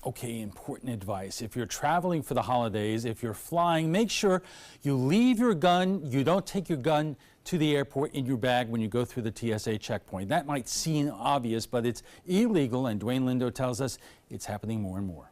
Okay, important advice. If you're traveling for the holidays, if you're flying, make sure you leave your gun, you don't take your gun to the airport in your bag when you go through the TSA checkpoint. That might seem obvious, but it's illegal, and Dwayne Lindo tells us it's happening more and more.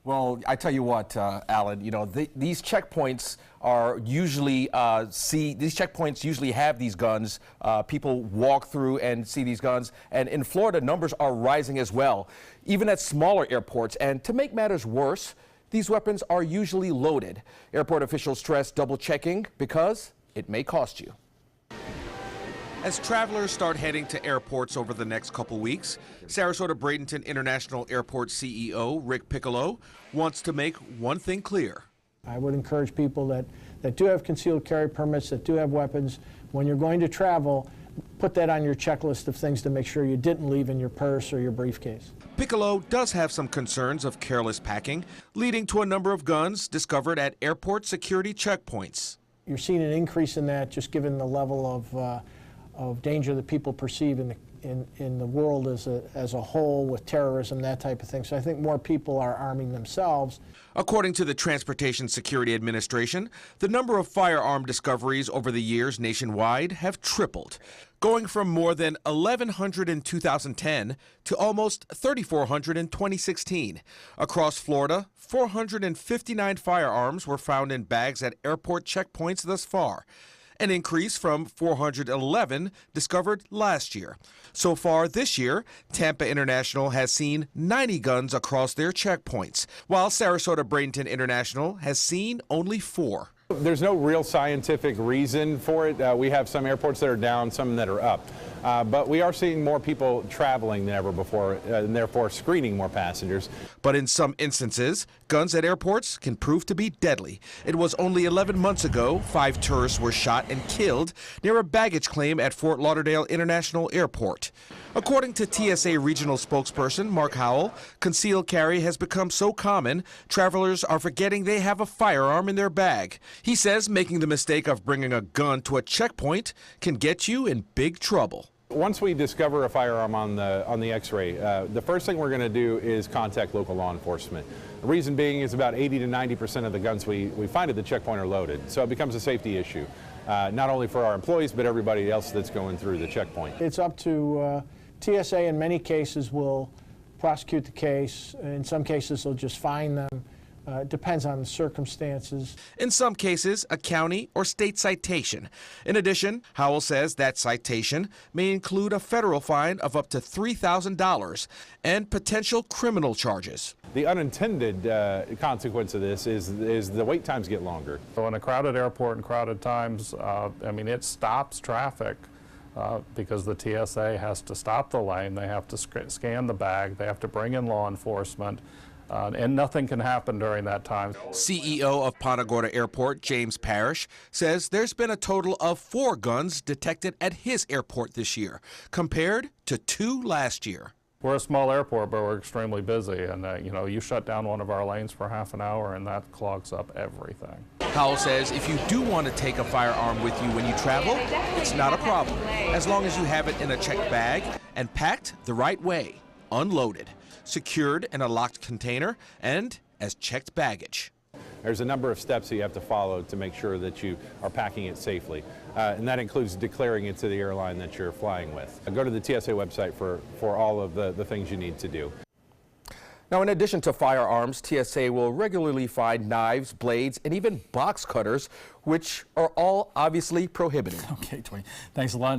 Well, I tell you what, Alan, you know, these checkpoints are usually, these checkpoints usually have these guns. People walk through and see these guns. And in Florida, numbers are rising as well, even at smaller airports. And to make matters worse, these weapons are usually loaded. Airport officials stress double checking because it may cost you. As travelers start heading to airports over the next couple weeks, Sarasota Bradenton International Airport CEO Rick Piccolo wants to make one thing clear. I would encourage people that do have concealed carry permits, that do have weapons, when you're going to travel, put that on your checklist of things to make sure you didn't leave in your purse or your briefcase. Piccolo does have some concerns of careless packing, leading to a number of guns discovered at airport security checkpoints. You're seeing an increase in that just given the level of danger that people perceive in the world as a whole with terrorism, that type of thing. So I think more people are arming themselves. According to the Transportation Security Administration, the number of firearm discoveries over the years nationwide have tripled, going from more than 1,100 in 2010 to almost 3,400 in 2016. Across Florida, 459 firearms were found in bags at airport checkpoints thus far, an increase from 411 discovered last year. So far this year, Tampa International has seen 90 guns across their checkpoints, while Sarasota Bradenton International has seen only 4. There's no real scientific reason for it. We have some airports that are down, some that are up. But we are seeing more people traveling than ever before, and therefore screening more passengers. But in some instances, guns at airports can prove to be deadly. It was only 11 months ago 5 tourists were shot and killed near a baggage claim at Fort Lauderdale International Airport. According to TSA regional spokesperson Mark Howell, concealed carry has become so common, travelers are forgetting they have a firearm in their bag. He says making the mistake of bringing a gun to a checkpoint can get you in big trouble. Once we discover a firearm on the X-ray, the first thing we're going to do is contact local law enforcement. The reason being is about 80 to 90% of the guns we find at the checkpoint are loaded, so it becomes a safety issue, not only for our employees but everybody else that's going through the checkpoint. It's up to TSA. In many cases will prosecute the case. In some cases they'll just fine them. It depends on the circumstances. In some cases, a county or state citation. In addition, Howell says that citation may include a federal fine of up to $3,000 and potential criminal charges. The unintended consequence of this is the wait times get longer. So in a crowded airport and crowded times, I mean, it stops traffic. Because the TSA has to stop the lane, they have to scan the bag, they have to bring in law enforcement, and nothing can happen during that time. CEO of Punta Gorda Airport, James Parrish, says there's been a total of 4 guns detected at his airport this year, compared to 2 last year. We're a small airport, but we're extremely busy, and you know, you shut down one of our lanes for half an hour and that clogs up everything. Howell says if you do want to take a firearm with you when you travel, it's not a problem, as long as you have it in a checked bag and packed the right way, unloaded, secured in a locked container, and as checked baggage. There's a number of steps that you have to follow to make sure that you are packing it safely, and that includes declaring it to the airline that you're flying with. Go to the TSA website for all of the things you need to do. Now, in addition to firearms, TSA will regularly find knives, blades, and even box cutters, which are all obviously prohibited. Okay, Dwayne, thanks a lot.